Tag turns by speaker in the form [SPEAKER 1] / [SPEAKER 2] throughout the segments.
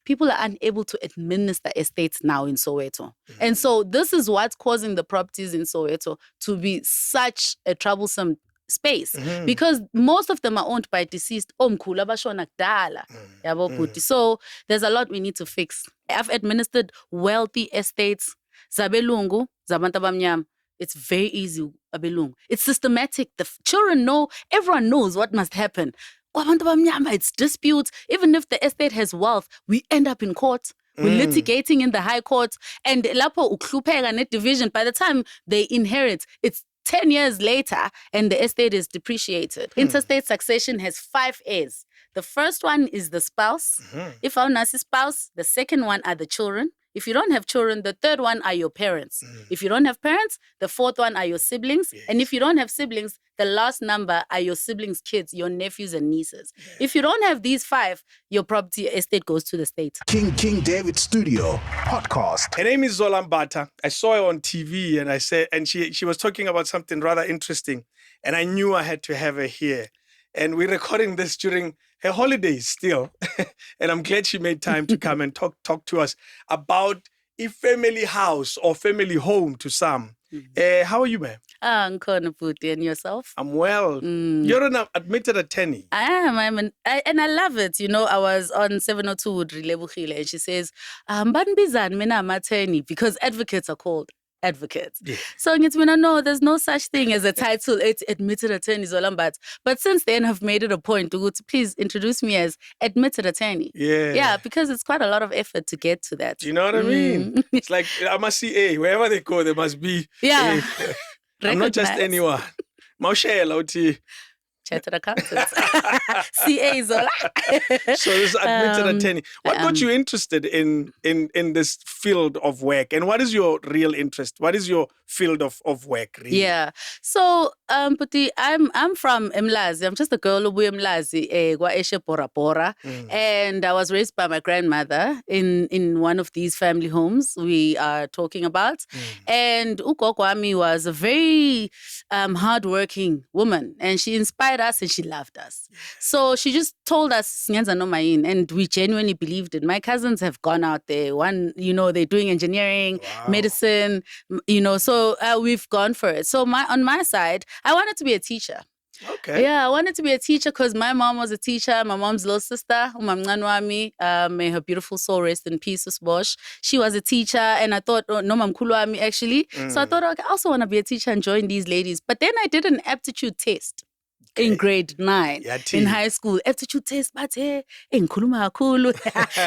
[SPEAKER 1] people are unable to administer estates now in Soweto. And so this is what's causing the properties in Soweto to be such a troublesome space, because most of them are owned by deceased omkhulu abashona kudala. Yabo bhuti. So there's a lot we need to fix. I've administered wealthy estates, zabelungu, zabantu abamnyama. It's very easy, abelungu. It's systematic. The children know, everyone knows what must happen. Kwabantu abamnyama, it's disputes. Even if the estate has wealth, we end up in court. We're litigating in the high court. And lapho uklupeka net division, by the time they inherit, it's 10 years later and the estate is depreciated. Interstate succession has 5 heirs. The first one is the spouse. If our nasi spouse, the second one are the children. If you don't have children, the third one are your parents. If you don't have parents, the fourth one are your siblings.
[SPEAKER 2] Yes.
[SPEAKER 1] And if you don't have siblings, the last number are your siblings' kids, your nephews and nieces. If you don't have these 5, your property estate goes to the state.
[SPEAKER 3] King David Studio podcast.
[SPEAKER 2] Her name is Zola Mbatha. I saw her on TV and I said, and she was talking about something rather interesting. And I knew I had to have her here. And we're recording this during her holidays still. And I'm glad she made time to come and talk to us about a family house or family home to some. How are you, ma'am?
[SPEAKER 1] Nkhona bhuti, and yourself?
[SPEAKER 2] I'm well. You're an admitted attorney.
[SPEAKER 1] I am. And I love it. You know, I was on 702 with Rilebukile and she says, "Banibizani mina ama-attorney," because advocates are called advocates.
[SPEAKER 2] Yeah.
[SPEAKER 1] So no, there's no such thing as a title. It's admitted attorney Zola Mbatha. But since then, I've made it a point to please introduce me as admitted attorney. Yeah, because it's quite a lot of effort to get to that.
[SPEAKER 2] Do you know what I mean? It's like I'm a CA. Wherever they go, there must be.
[SPEAKER 1] Yeah.
[SPEAKER 2] I'm not just anyone. Maushela uthi.
[SPEAKER 1] Chartered accountants. CA Zola.
[SPEAKER 2] So this admitted attorney. What got you interested in this field of work? And what is your real interest? What is your field of work, really?
[SPEAKER 1] Yeah. So, Puti, I'm from Mlazi. I'm just a girl who Mlazi, Gwa Eshe Pora Pora. And I was raised by my grandmother in one of these family homes we are talking about. And ugogo wami was a very hardworking woman. And she inspired us and she loved us. So she just told us, Nyanza no main, and we genuinely believed it. My cousins have gone out there. One, they're doing engineering, medicine, so we've gone for it. So on my side, I wanted to be a teacher.
[SPEAKER 2] Okay.
[SPEAKER 1] Yeah, I wanted to be a teacher because my mom was a teacher. My mom's little sister, Umamnganwami, may her beautiful soul rest in peace, Bosch. She was a teacher, and I thought, no, Mamkuluami actually. So I thought, okay, I also want to be a teacher and join these ladies. But then I did an aptitude test. In grade 9, in high school, aptitude test, but nkhuluma kakhulu,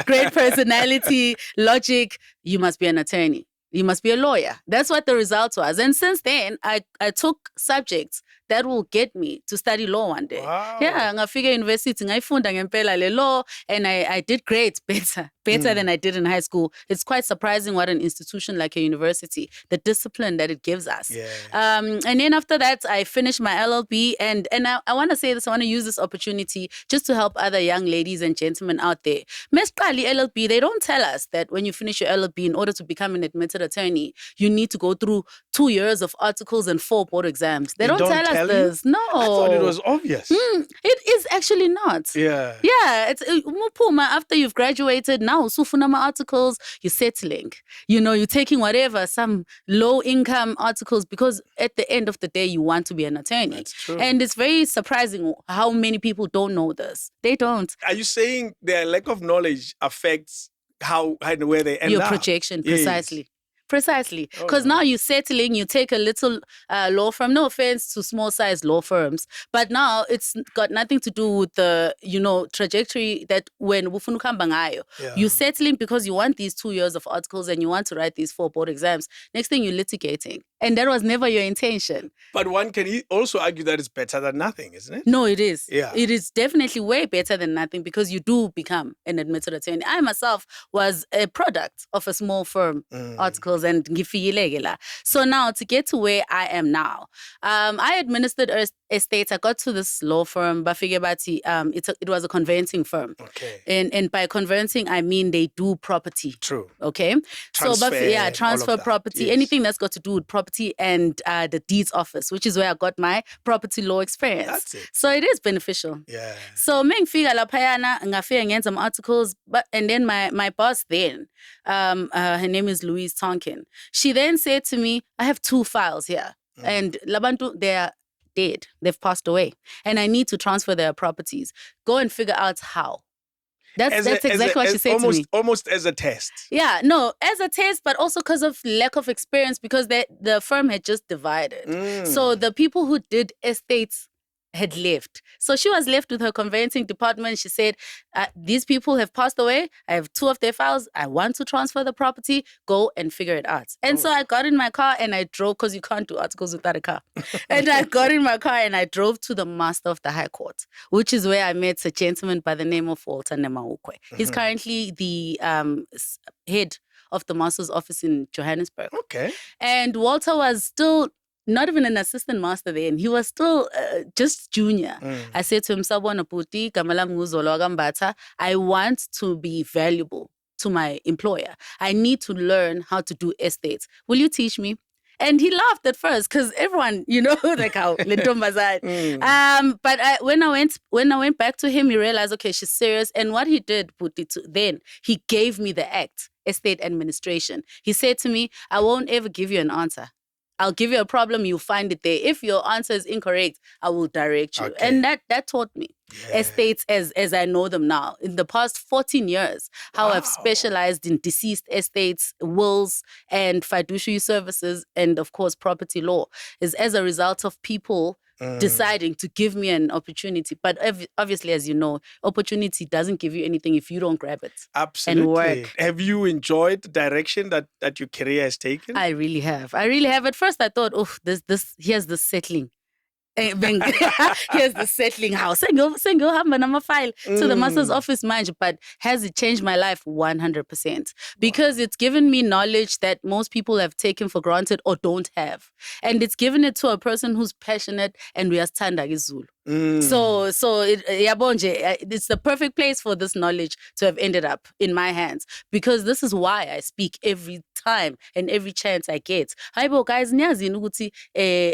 [SPEAKER 1] great personality, logic. You must be an attorney. You must be a lawyer. That's what the result was. And since then, I took subjects that will get me to study law one day.
[SPEAKER 2] Wow.
[SPEAKER 1] Yeah, ngafika university, ngayifunda ngempela le law, and I did great, better than I did in high school. It's quite surprising what an institution like a university, the discipline that it gives us.
[SPEAKER 2] Yeah.
[SPEAKER 1] And then after that, I finished my LLB, and I want to say this, I want to use this opportunity just to help other young ladies and gentlemen out there. Mesqali LLB, they don't tell us that when you finish your LLB, in order to become an admitted attorney, you need to go through 2 years of articles and 4 board exams. They don't tell us this. No.
[SPEAKER 2] I thought it was obvious.
[SPEAKER 1] It is actually not.
[SPEAKER 2] Yeah.
[SPEAKER 1] Yeah. It's mupuma after you've graduated. Now, sufunama articles, you're settling. You're taking whatever, some low income articles, because at the end of the day, you want to be an attorney.
[SPEAKER 2] That's true.
[SPEAKER 1] And it's very surprising how many people don't know this. They don't.
[SPEAKER 2] Are you saying their lack of knowledge affects how and where they end
[SPEAKER 1] Your
[SPEAKER 2] up?
[SPEAKER 1] projection,
[SPEAKER 2] Yes.
[SPEAKER 1] precisely. Precisely. Because now you're settling, you take a little law firm, no offense to small size law firms, but now it's got nothing to do with the, trajectory that when Wufunukamba you're settling because you want these 2 years of articles and you want to write these 4 board exams. Next thing you're litigating. And that was never your intention.
[SPEAKER 2] But one can also argue that it's better than nothing, isn't it?
[SPEAKER 1] No, it is.
[SPEAKER 2] Yeah.
[SPEAKER 1] It is definitely way better than nothing because you do become an admitted attorney. I myself was a product of a small firm, articles files and ngifikile la. So now to get to where I am now, I administered estates. I got to this law firm, Bafike Bati. It was a conveyancing firm.
[SPEAKER 2] Okay.
[SPEAKER 1] And by conveyancing, I mean they do property.
[SPEAKER 2] True.
[SPEAKER 1] Okay.
[SPEAKER 2] Transfer,
[SPEAKER 1] So transfer
[SPEAKER 2] all of that.
[SPEAKER 1] property,
[SPEAKER 2] Yes.
[SPEAKER 1] anything that's got to do with property and the deeds office, which is where I got my property law experience.
[SPEAKER 2] That's it.
[SPEAKER 1] So it is beneficial.
[SPEAKER 2] Yeah.
[SPEAKER 1] So mengifika laphayana ngafika ngenza some articles, and then my boss then, her name is Louise Tonkin. She then said to me, I have 2 files here, and labantu, they are dead. They've passed away, and I need to transfer their properties. Go and figure out how. That's exactly what she said to me.
[SPEAKER 2] Almost as a test.
[SPEAKER 1] Yeah, no, as a test, but also because of lack of experience, because the firm had just divided. So the people who did estates had left. So she was left with her conveyancing department. She said, these people have passed away. I have 2 of their files. I want to transfer the property. Go and figure it out. And so I got in my car and I drove, because you can't do articles without a car. And I got in my car and I drove to the Master of the High Court, which is where I met a gentleman by the name of Walter Nemaukwe. He's currently the head of the Master's office in Johannesburg.
[SPEAKER 2] Okay.
[SPEAKER 1] And Walter was still not even an assistant master then. He was still just junior. I said to him, Sabona Puti, Kamalam Zola Mbatha, I want to be valuable to my employer. I need to learn how to do estates. Will you teach me? And he laughed at first because everyone, like how Lentombazad. But when I went back to him, he realized, okay, she's serious. And what he did, then he gave me the act, estate administration. He said to me, I won't ever give you an answer. I'll give you a problem, you'll find it there. If your answer is incorrect, I will direct you.
[SPEAKER 2] Okay.
[SPEAKER 1] And that taught me estates as I know them now. In the past 14 years, how I've specialized in deceased estates, wills, and fiduciary services, and of course, property law, is as a result of people deciding to give me an opportunity. But obviously, as you know, opportunity doesn't give you anything if you don't grab it.
[SPEAKER 2] Absolutely.
[SPEAKER 1] And work.
[SPEAKER 2] Have you enjoyed the direction that your career has taken?
[SPEAKER 1] I really have. At first, I thought, here's the settling. Here's the settling house. Single have my file to the master's office manager, but has it changed my life? 100%. Because it's given me knowledge that most people have taken for granted or don't have. And it's given it to a person who's passionate and we are standard Zulu. So it's the perfect place for this knowledge to have ended up in my hands, because this is why I speak every time and every chance I get. Hayibo guys, niyazini ukuthi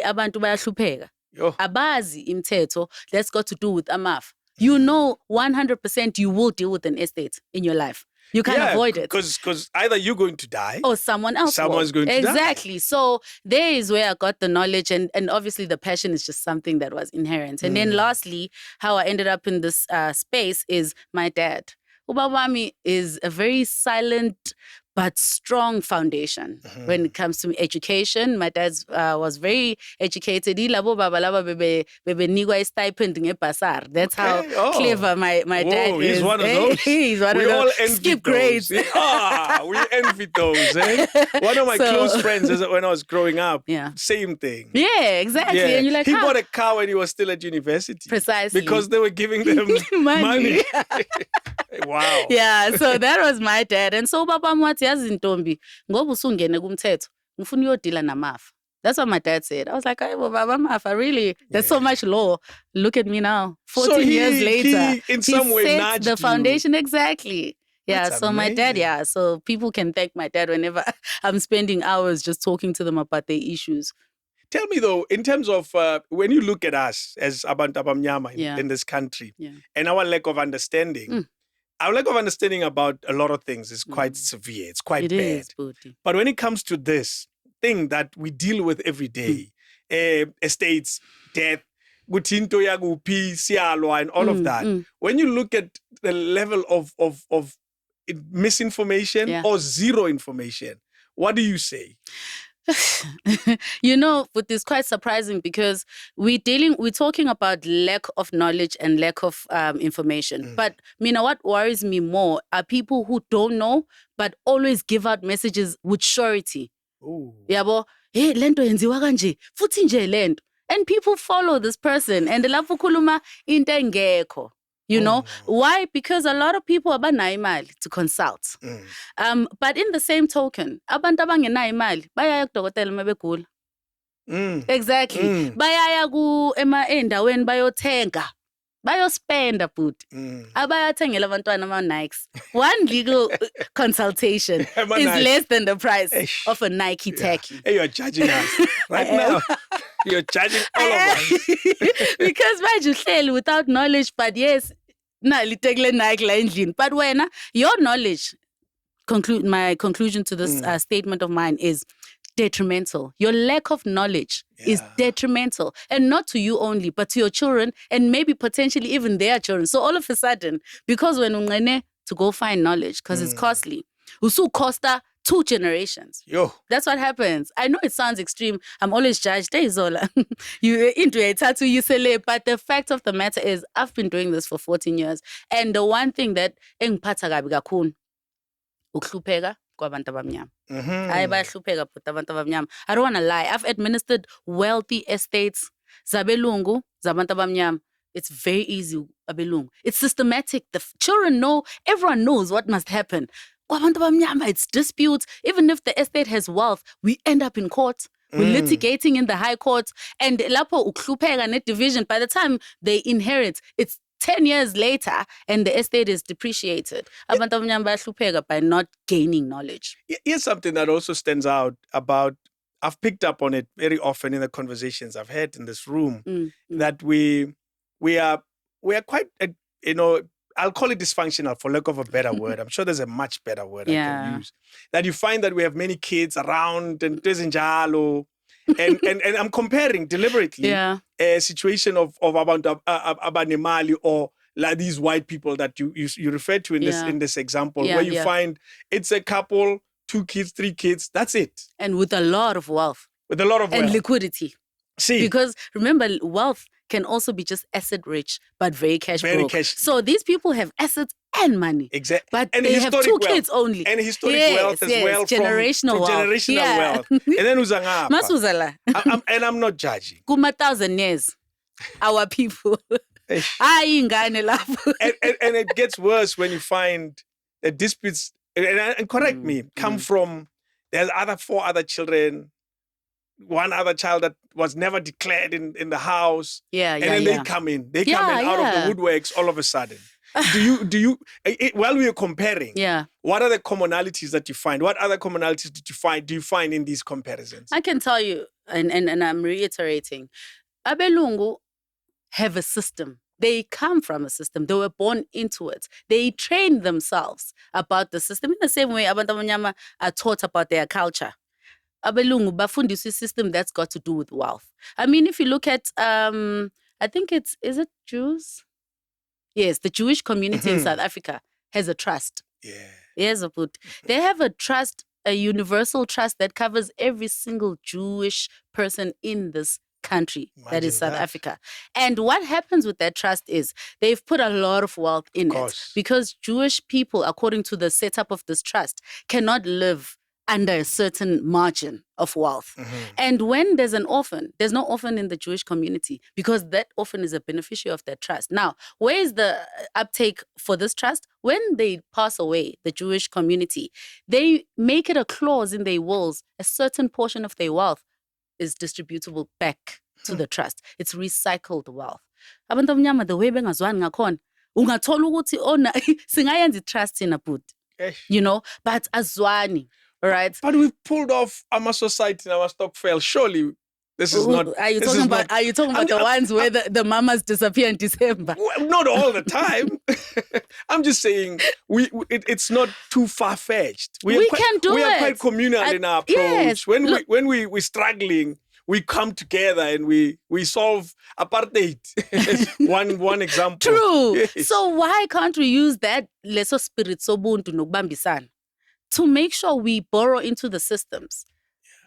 [SPEAKER 1] abantu bayahlupheka. Abazi imthetho, that's got to do with amafa. 100% you will deal with an estate in your life. You can't avoid it.
[SPEAKER 2] Because either you're going to die
[SPEAKER 1] or someone else
[SPEAKER 2] Someone's going to die.
[SPEAKER 1] Exactly. So there is where I got the knowledge, and obviously the passion is just something that was inherent. And then lastly, how I ended up in this space is my dad. Ubawami is a very silent but strong foundation when it comes to education. My dad was very educated. Ilabo baba laba bebe nigwa stipend ngebasar. That's how clever my dad is.
[SPEAKER 2] He's one of those.
[SPEAKER 1] He's one of
[SPEAKER 2] We all
[SPEAKER 1] those.
[SPEAKER 2] envy
[SPEAKER 1] Skip
[SPEAKER 2] those.
[SPEAKER 1] grades.
[SPEAKER 2] We envy those. One of my close friends when I was growing up, same thing.
[SPEAKER 1] Yeah, exactly.
[SPEAKER 2] Yeah.
[SPEAKER 1] And you're like,
[SPEAKER 2] he bought a car when he was still at university.
[SPEAKER 1] Precisely.
[SPEAKER 2] Because they were giving them money. Wow.
[SPEAKER 1] Yeah, so that was my dad. And so baba mwathi yazi ntombi ngoba usungene kumthetho ngifuna uyodila namafa. That's what my dad said. I was like, "Hey, baba mafa, really? There's so much law. Look at me now. 14 years later."
[SPEAKER 2] He in some way
[SPEAKER 1] set
[SPEAKER 2] nudged
[SPEAKER 1] the foundation
[SPEAKER 2] you.
[SPEAKER 1] Exactly. Yeah,
[SPEAKER 2] That's
[SPEAKER 1] so my dad,
[SPEAKER 2] amazing.
[SPEAKER 1] so people can thank my dad whenever I'm spending hours just talking to them about their issues.
[SPEAKER 2] Tell me though, in terms of when you look at us as Abantu Abamnyama in this country and our lack of understanding, our lack of understanding about a lot of things is quite severe. It's quite bad.
[SPEAKER 1] Is, Booty.
[SPEAKER 2] But when it comes to this thing that we deal with every day, estates, death, gutinto yagupi, sialwa, and all of that, when you look at the level of misinformation or zero information, what do you say?
[SPEAKER 1] But it's quite surprising because we're talking about lack of knowledge and lack of information. But what worries me more are people who don't know but always give out messages with surety. Yabo, hey, lento yenziwa kanje, futhi nje lento. And people follow this person and lapho khuluma into engekho. You know
[SPEAKER 2] no.
[SPEAKER 1] why? Because a lot of people abanayo imali to consult. But in the same token, abantu abangenayo imali bayaya kudokotela mabegula. Exactly. Bayaya endaweni bayothenga. Bayospenda futhi. Abayathengela abantwana ama-Nikes. One legal consultation is less than the price of a Nike tacky.
[SPEAKER 2] Hey, you're judging us right now. You're judging all of us.
[SPEAKER 1] Because manje uhleli without knowledge, but yes, litekle Nike la endlini. But when your knowledge, my conclusion to this statement of mine is detrimental. Your lack of knowledge is detrimental, and not to you only, but to your children and maybe potentially even their children. So all of a sudden, because when ungene to go find knowledge, because it's costly, usu costa 2 generations.
[SPEAKER 2] Yo.
[SPEAKER 1] That's what happens. I know it sounds extreme. I'm always judged. Hey, Zola, you into a tattoo, you say, but the fact of the matter is, I've been doing this for 14 years, and the one thing that engiphatha kabi kakhulu ukuhlupheka kwabantu abamnyama. Hayi bayahlupheka but abantu abamnyama. I don't want to lie. I've administered wealthy estates zabelungu zabantu abamnyama. It's very easy, abelungu. It's systematic. The children know, everyone knows what must happen. Kwabantu abamnyama, it's disputes. Even if the estate has wealth, we end up in court. We're litigating in the high court. And lapho ukuhlupheka net division, by the time they inherit, it's 10 years later, and the estate is depreciated. Abantu abamnyama bayahlupheka by not gaining knowledge.
[SPEAKER 2] Here's something that also stands out about, I've picked up on it very often in the conversations I've had in this room, that we are quite, I'll call it dysfunctional for lack of a better word. I'm sure there's a much better word I can use. That you find that we have many kids around and and I'm comparing deliberately a situation of abantu abanemali or like these white people that you referred to in this example, where you find it's a couple, 2 kids, 3 kids, that's it.
[SPEAKER 1] And with a lot of wealth. And liquidity.
[SPEAKER 2] See.
[SPEAKER 1] Because remember, wealth can also be just asset rich, but very cash broke. So these people have assets and money.
[SPEAKER 2] Exactly.
[SPEAKER 1] But they have 2 kids only.
[SPEAKER 2] And historic wealth as well.
[SPEAKER 1] Generational wealth.
[SPEAKER 2] Generational wealth. And then uzangapa.
[SPEAKER 1] Masuzala.
[SPEAKER 2] And I'm not judging.
[SPEAKER 1] Kuma 1,000 years. Our people.
[SPEAKER 2] And it gets worse when you find the disputes, and correct me, come from, there's 4 other children, 1 other child that was never declared in the house. And then they come in. They come in out of the woodworks all of a sudden. Do you while we are comparing, what are the commonalities that you find? What other commonalities do you find in these comparisons?
[SPEAKER 1] I can tell you, and I'm reiterating, Abelungu have a system. They come from a system. They were born into it. They train themselves about the system in the same way abantu abamnyama are taught about their culture. Abelungu bafundiswa a system that's got to do with wealth. I mean, if you look at, I think is it Jews? Yes, the Jewish community in South Africa has a trust. Yes, they have a trust, a universal trust that covers every single Jewish person in this country. That is South Africa. And what happens with that trust is they've put a lot of wealth in it, because Jewish people, according to the setup of this trust, cannot live under a certain margin of wealth. And when there's an orphan, there's no orphan in the Jewish community, because that orphan is a beneficiary of that trust. Now, where is the uptake for this trust? When they pass away, the Jewish community, they make it a clause in their wills, a certain portion of their wealth is distributable back to the trust. It's recycled wealth. Abantu abamnyama, the way bengazwani ngakhona, ungathola ukuthi ona singayenza i-trust in a boot. But azwani. Right.
[SPEAKER 2] But we've pulled off our society and our stokvel. Surely this is not.
[SPEAKER 1] Are you talking about the ones where the mamas disappear in December?
[SPEAKER 2] Not all the time. I'm just saying it's not too far fetched. We
[SPEAKER 1] can do it.
[SPEAKER 2] We are quite communal in our approach.
[SPEAKER 1] Yes.
[SPEAKER 2] When we're struggling, we come together and we solve apartheid. one example.
[SPEAKER 1] True. Yes. So why can't we use that leso spirit sobuntu nokubambisana to make sure we borrow into the systems?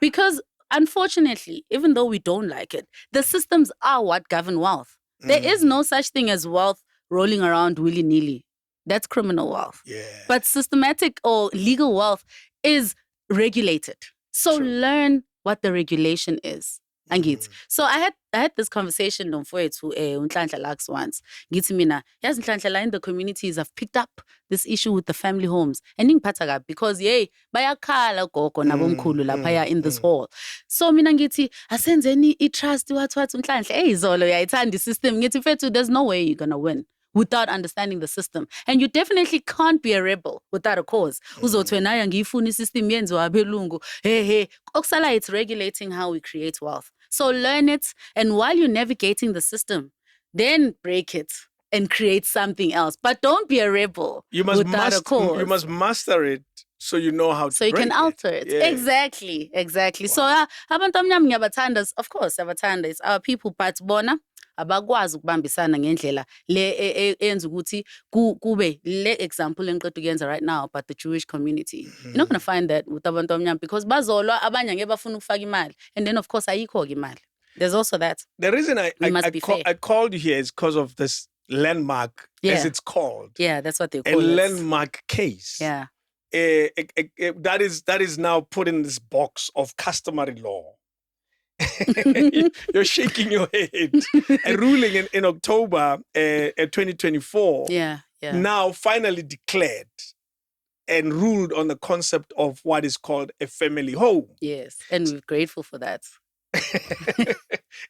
[SPEAKER 1] Because unfortunately, even though we don't like it, the systems are what govern wealth. There is no such thing as wealth rolling around willy-nilly. That's criminal wealth. But systematic or legal wealth is regulated. So learn what the regulation is. Angithi. So I had this conversation nomfowethu uNhlanhla Lux once. Ngithi mina, yazi Nhlanhla, la in the communities have picked up this issue with the family homes. And ingiphatha kabi because bayakhala gogo nabomkhulu laphaya in this hall. So mina ngithi asenzeni I-trust what Nhlanhla. Zolo uyayithanda i-system. Ngithi mfethu, there's no way you're gonna win without understanding the system. And you definitely can't be a rebel without a cause. Uzothi wena ngiyifuna i-system yenziwa abelungu. Hey. Okusala, it's regulating how we create wealth. So learn it, and while you're navigating the system, then break it and create something else. But don't be a rebel without a cause.
[SPEAKER 2] You must master it so you know how to
[SPEAKER 1] so you
[SPEAKER 2] break
[SPEAKER 1] can alter it.
[SPEAKER 2] Yeah.
[SPEAKER 1] Exactly.
[SPEAKER 2] Wow.
[SPEAKER 1] So abantu abamnyama ngiyabathanda, of course siyabathanda, it's our people, but bona abakwazi ukubambisana ngendlela le enza ukuthi kube le example engiqeda ukuyenza right now about the Jewish community. You're not going to find that with abantu abamnyama because bazolwa abanye ngeke bafuna ukufaka imali, and then of course ayikho imali. There's also that.
[SPEAKER 2] The reason I called you here is because of this landmark, as it's called.
[SPEAKER 1] Yeah, that's what they call
[SPEAKER 2] it.
[SPEAKER 1] A
[SPEAKER 2] landmark case.
[SPEAKER 1] Yeah.
[SPEAKER 2] That is now put in this box of customary law. You're shaking your head. A ruling in October 2024 now finally declared and ruled on the concept of what is called a family home.
[SPEAKER 1] Yes, and we're grateful for that.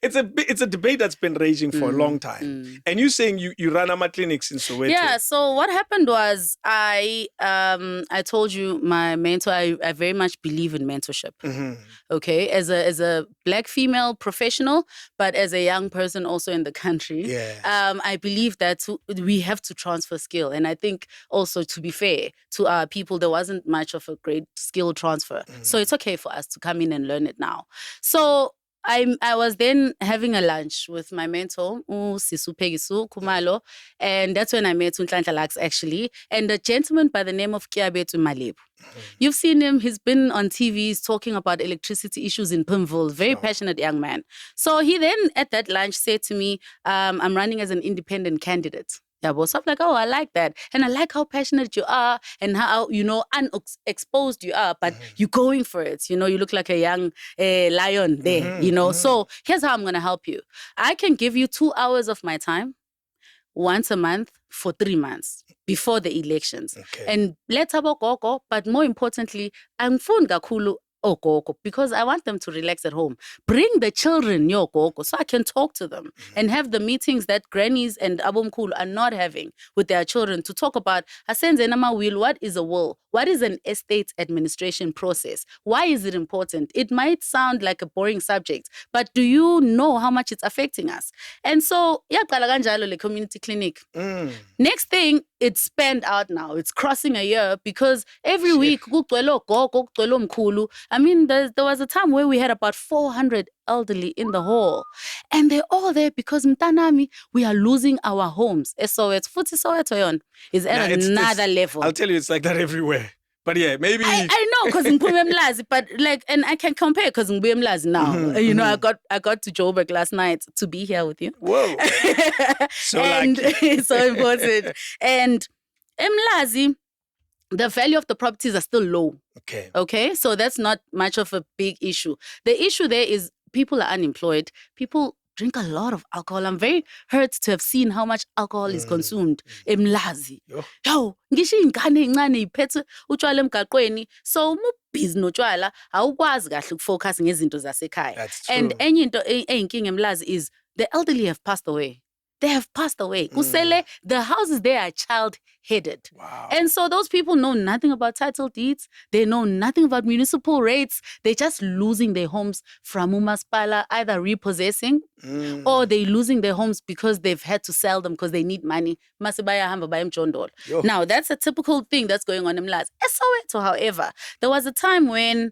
[SPEAKER 2] It's a debate that's been raging for a long time. And you're saying you run AMA clinics in Soweto.
[SPEAKER 1] Yeah, so what happened was I told you my mentor, I very much believe in mentorship. Okay, as a Black female professional, but as a young person also in the country, I believe that we have to transfer skill. And I think also, to be fair to our people, there wasn't much of a great skill transfer. So it's okay for us to come in and learn it now. So I was then having a lunch with my mentor, Sisu Pegisu Kumalo, and that's when I met Nhlanhla Lux actually, and a gentleman by the name of Kiabetu Malebu. You've seen him, he's been on TV, he's talking about electricity issues in Pimville, very passionate young man. So he then at that lunch said to me, I'm running as an independent candidate. Yeah, but so I'm like, oh, I like that. And I like how passionate you are and how, unexposed you are, but you're going for it. You look like a young lion there, So here's how I'm going to help you. I can give you 2 hours of my time once a month for 3 months before the elections.
[SPEAKER 2] Okay.
[SPEAKER 1] And let's have a gogo, but more importantly, I'm fun gakulu gogo because I want them to relax at home. Bring the children gogo so I can talk to them and have the meetings that grannies and abomkhulu are not having with their children to talk about what is a will? What is an estate administration process? Why is it important? It might sound like a boring subject, but do you know how much it's affecting us? And so, le community clinic. Next thing, it's spanned out now. It's crossing a year because every week, I mean, there was a time where we had about 400 elderly in the hall. And they're all there because mtanami, we are losing our homes. Soweto is at another level.
[SPEAKER 2] I'll tell you, it's like that everywhere. But yeah, maybe
[SPEAKER 1] I know because Mlazi, but and I can compare because Mlazi now. I got to Joburg last night to be here with you.
[SPEAKER 2] Whoa. So lucky.
[SPEAKER 1] So important. And Mlazi, the value of the properties are still low. Okay. So that's not much of a big issue. The issue there is people are unemployed. People drink a lot of alcohol. I'm very hurt to have seen how much alcohol is consumed. Emlazi. Ngisho ingane encane iphethe utshwala emgaqweni. So busy notshwala awukwazi kahle ukufocus ngezinto zasekhaya.
[SPEAKER 2] That's true.
[SPEAKER 1] And enye into eyinkinga Emlazi is the elderly have passed away. They have passed away. Kusele, the houses there are child-headed.
[SPEAKER 2] Wow.
[SPEAKER 1] And so those people know nothing about title deeds. They know nothing about municipal rates. They're just losing their homes from umaspala, either repossessing or they're losing their homes because they've had to sell them because they need money. Masibaya hamba bayam jondol. Now, that's a typical thing that's going on in Mlazi. Soweto, however, there was a time when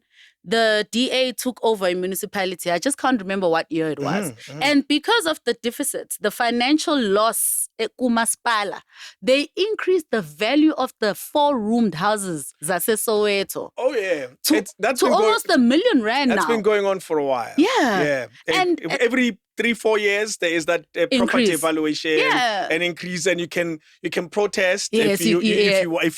[SPEAKER 1] the DA took over a municipality. I just can't remember what year it was. And because of the deficits, the financial loss at Kumaspala, they increased the value of the 4-roomed houses, Zase Soweto.
[SPEAKER 2] Oh, yeah.
[SPEAKER 1] To almost R1 million now.
[SPEAKER 2] That's been going on for a while.
[SPEAKER 1] Yeah.
[SPEAKER 2] And every 3-4 years, there is that property
[SPEAKER 1] Increase.
[SPEAKER 2] evaluation,
[SPEAKER 1] Yeah.
[SPEAKER 2] an increase, and you can protest
[SPEAKER 1] Yes,
[SPEAKER 2] if you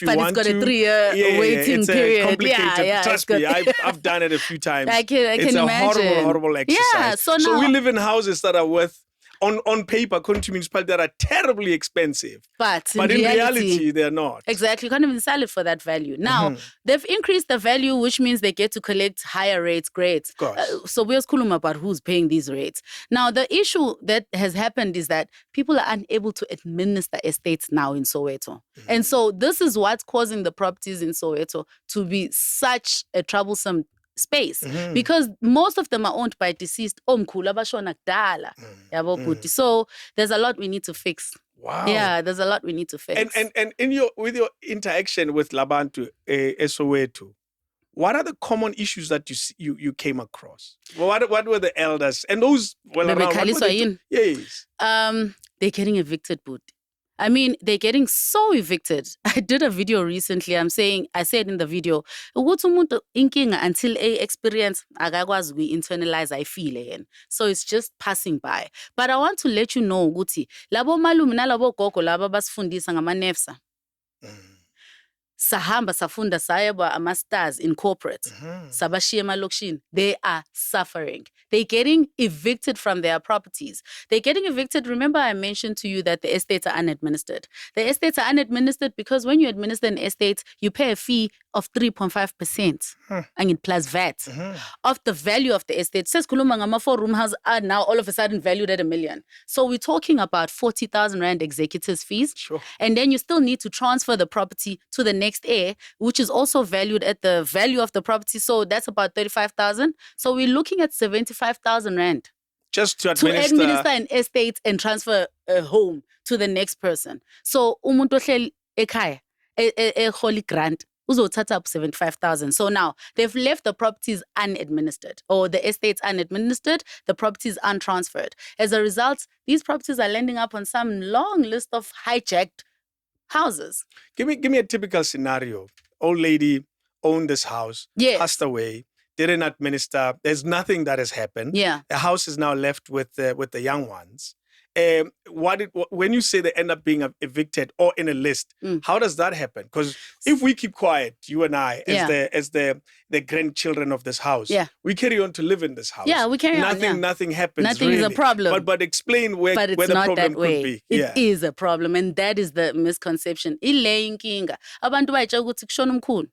[SPEAKER 1] but
[SPEAKER 2] want
[SPEAKER 1] it's got
[SPEAKER 2] to.
[SPEAKER 1] a 3-year waiting
[SPEAKER 2] it's
[SPEAKER 1] period.
[SPEAKER 2] complicated.
[SPEAKER 1] Yeah,
[SPEAKER 2] Trust me, I've done it a few times.
[SPEAKER 1] I can
[SPEAKER 2] it's a
[SPEAKER 1] imagine.
[SPEAKER 2] horrible exercise.
[SPEAKER 1] Yeah, so
[SPEAKER 2] we
[SPEAKER 1] now-
[SPEAKER 2] live in houses that are worth, on paper, according to municipality, that are terribly expensive.
[SPEAKER 1] But
[SPEAKER 2] in reality, they're not.
[SPEAKER 1] Exactly. You can't even sell it for that value. Now, they've increased the value, which means they get to collect higher rates. Great.
[SPEAKER 2] Of course.
[SPEAKER 1] So we're skulum about who's paying these rates. Now, the issue that has happened is that people are unable to administer estates now in Soweto. And so this is what's causing the properties in Soweto to be such a troublesome space, because most of them are owned by deceased omkhulu abashona kudala, yabo bhuti. So there's a lot we need to fix.
[SPEAKER 2] Wow.
[SPEAKER 1] Yeah, there's a lot we need to fix.
[SPEAKER 2] And with your interaction with Labantu Soweto, what are the common issues that you came across? What were the elders and those around? Yes.
[SPEAKER 1] They're getting evicted, but I mean, they're getting so evicted. I did a video recently. I said in the video, ukuthi umuntu inkinga until a experience akakwazi internalize I feel. So it's just passing by. But I want to let you know ukuthi labo malume nalabo gogo laba basifundisa ngama-nefsa. Sahamba safunda sayaba ama-stars in corporate. Sabashiya emalokishini. They are suffering. They're getting evicted from their properties. They're getting evicted. Remember I mentioned to you that the estates are unadministered. The estates are unadministered because when you administer an estate, you pay a fee of 3.5% and plus VAT of the value of the estate. Says Kuluma ngama 4-room house are now all of a sudden valued at 1 million. So we're talking about 40,000 Rand executors fees.
[SPEAKER 2] Sure.
[SPEAKER 1] And then you still need to transfer the property to the next heir, which is also valued at the value of the property. So that's about 35,000. So we're looking at 75,000 Rand.
[SPEAKER 2] Just to administer
[SPEAKER 1] an estate and transfer a home to the next person. So umuntu ohleli ekhaya holy grant uzothatha up 75,000. So now they've left the properties unadministered, or the estates unadministered, the properties untransferred. As a result, these properties are landing up on some long list of hijacked houses.
[SPEAKER 2] Give me a typical scenario. Old lady owned this house, passed away, didn't administer. There's nothing that has happened.
[SPEAKER 1] Yeah.
[SPEAKER 2] The house is now left with the young ones. When you say they end up being evicted or in a list, how does that happen? Because if we keep quiet, you and I, as the grandchildren of this house, we carry on to live in this house.
[SPEAKER 1] Yeah, we carry
[SPEAKER 2] on. Nothing happens.
[SPEAKER 1] Nothing
[SPEAKER 2] really.
[SPEAKER 1] is a problem.
[SPEAKER 2] But explain where the problem could be.
[SPEAKER 1] It is a problem, and that is the misconception. Ile inkinga. Abantu bayitshela ukuthi kushona umkhulu.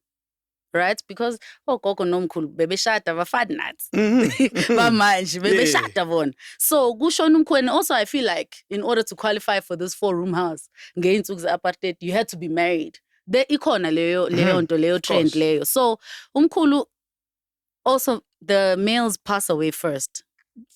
[SPEAKER 1] Right? Because gogo nomkhulu bebeshada bafana nathi. Bamanje bebeshada bona. So kushona umkhulu, and also I feel like in order to qualify for this 4-room house, ngeinsuku ze-apartheid, you had to be married. The ikhona leyo nto leyo trend leyo. So umkhulu, also the males pass away first.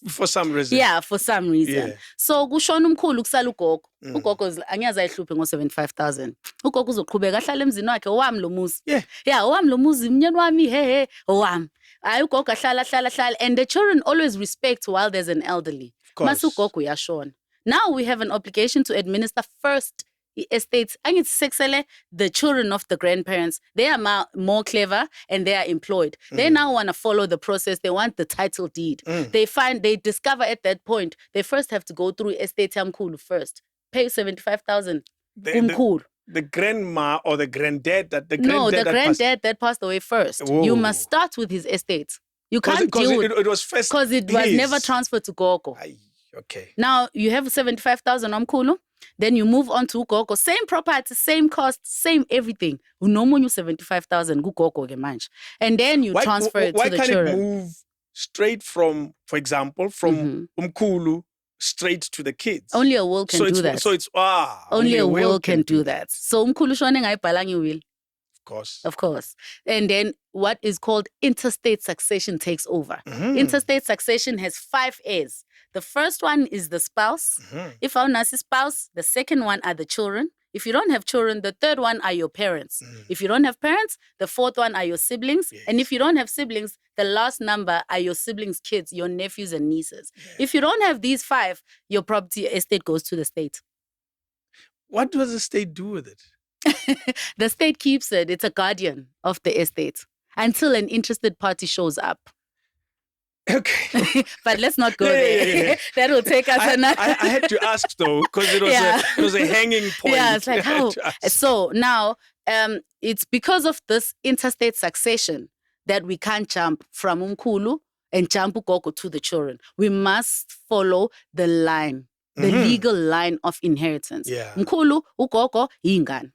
[SPEAKER 2] For some reason.
[SPEAKER 1] Yeah, for some reason.
[SPEAKER 2] Yeah.
[SPEAKER 1] So kushona umkhulu kusala ugogo. Ugogo angiyazi ayihluphe ngo-75,000. Ugogo uzoqhubeka ahlale emzini wakhe, owami lo muzi. Yeah, owami lo muzi, mnyeni wami, he, owami. Hayi ugogo ahlala. And the children always respect while there's an elderly. Masu ugogo uyashona. Now we have an obligation to administer first estates. The children of the grandparents, they are more clever and they are employed. They now want to follow the process. They want the title deed. They discover at that point, they first have to go through estate yamkhulu first. Pay 75,000.
[SPEAKER 2] The grandma or the granddad the
[SPEAKER 1] granddad that passed away first. Whoa. You must start with his estate. You can't deal with
[SPEAKER 2] it was first
[SPEAKER 1] because it was never transferred to Gogo.
[SPEAKER 2] Okay.
[SPEAKER 1] Now you have 75,000 omkhulu. Then you move on to Gogo. Same property, same cost, same everything. Unomunyu 75,000 Gogo ke manje. And then you transfer it to the children.
[SPEAKER 2] Why can't it move straight from, for example, from umkhulu straight to the kids?
[SPEAKER 1] Only a will can do that.
[SPEAKER 2] So it's
[SPEAKER 1] only a will can do that. So umkhulu shone ngayibhalangi will.
[SPEAKER 2] Of course.
[SPEAKER 1] And then what is called interstate succession takes over. Interstate succession has 5 heirs. The first one is the spouse. If I'm not a spouse, the second one are the children. If you don't have children, the third one are your parents. If you don't have parents, the fourth one are your siblings.
[SPEAKER 2] Yes.
[SPEAKER 1] And if you don't have siblings, the last number are your siblings' kids, your nephews and nieces. Yes. If you don't have these 5, your property estate goes to the state.
[SPEAKER 2] What does the state do with it?
[SPEAKER 1] The state keeps it. It's a guardian of the estate until an interested party shows up.
[SPEAKER 2] Okay.
[SPEAKER 1] But let's not go
[SPEAKER 2] Yeah,
[SPEAKER 1] there.
[SPEAKER 2] yeah.
[SPEAKER 1] That will take us another.
[SPEAKER 2] I had to ask though, because it was
[SPEAKER 1] Yeah.
[SPEAKER 2] it was a hanging point.
[SPEAKER 1] Yeah, it's like
[SPEAKER 2] I had
[SPEAKER 1] how.
[SPEAKER 2] to ask.
[SPEAKER 1] So now, it's because of this interstate succession that we can't jump from Umkulu and jump Ugogo to the children. We must follow the line, the legal line of inheritance.
[SPEAKER 2] Yeah.
[SPEAKER 1] Mkulu, Ugogo, Ingane.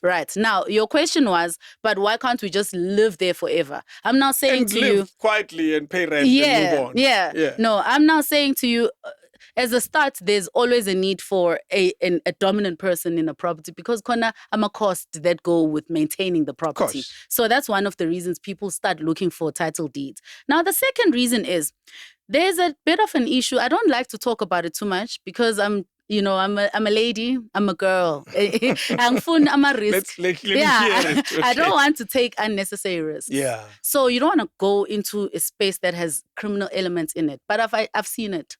[SPEAKER 1] Right. Now, your question was, but why can't we just live there forever? I'm now saying
[SPEAKER 2] And
[SPEAKER 1] to
[SPEAKER 2] live
[SPEAKER 1] you,
[SPEAKER 2] quietly and pay rent
[SPEAKER 1] yeah,
[SPEAKER 2] and move on.
[SPEAKER 1] yeah. No, I'm now saying to you, as a start, there's always a need for a dominant person in a property because kona ama cost that go with maintaining the property.
[SPEAKER 2] Course.
[SPEAKER 1] So that's one of the reasons people start looking for title deeds. Now, the second reason is there's a bit of an issue. I don't like to talk about it too much because I'm a lady, I'm a girl. I'm a risk.
[SPEAKER 2] Let me
[SPEAKER 1] Yeah,
[SPEAKER 2] hear it.
[SPEAKER 1] I don't
[SPEAKER 2] Okay.
[SPEAKER 1] want to take unnecessary risks.
[SPEAKER 2] Yeah.
[SPEAKER 1] So you don't want to go into a space that has criminal elements in it. But I've seen it.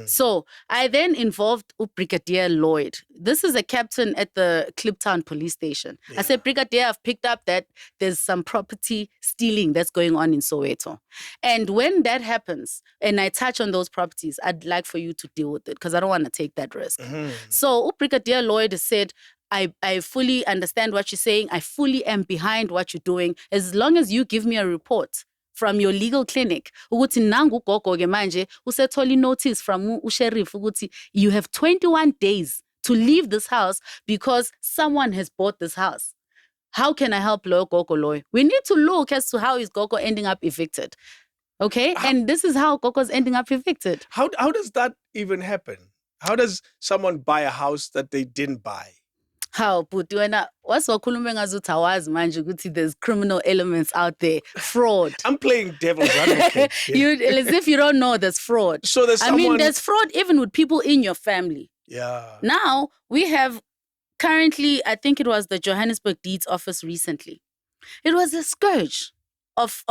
[SPEAKER 1] So I then involved Brigadier Lloyd. This is a captain at the Kliptown police station. I said, Brigadier, I've picked up that there's some property stealing that's going on in Soweto. And when that happens, and I touch on those properties, I'd like for you to deal with it because I don't want to take that risk. So Brigadier Lloyd said, I fully understand what you're saying. I fully am behind what you're doing. As long as you give me a report from your legal clinic, ukuthi nangu ugogo ke manje usetholi notice from usheriff ukuthi you have 21 days to leave this house because someone has bought this house. How can I help Gogo Loy? We need to look as to how is Gogo ending up evicted. Okay? And this is how Gogo's ending up evicted.
[SPEAKER 2] How does that even happen? How does someone buy a house that they didn't buy?
[SPEAKER 1] How? But wena wasiwakhuluma ngazuthi awazi manje ukuthi there's criminal elements out there. Fraud.
[SPEAKER 2] I'm playing devil's advocate.
[SPEAKER 1] You as if you don't know there's fraud.
[SPEAKER 2] So there's
[SPEAKER 1] I mean,
[SPEAKER 2] someone-
[SPEAKER 1] there's fraud even with people in your family.
[SPEAKER 2] Yeah.
[SPEAKER 1] Now we have currently, I think it was the Johannesburg Deeds Office recently. It was a scourge of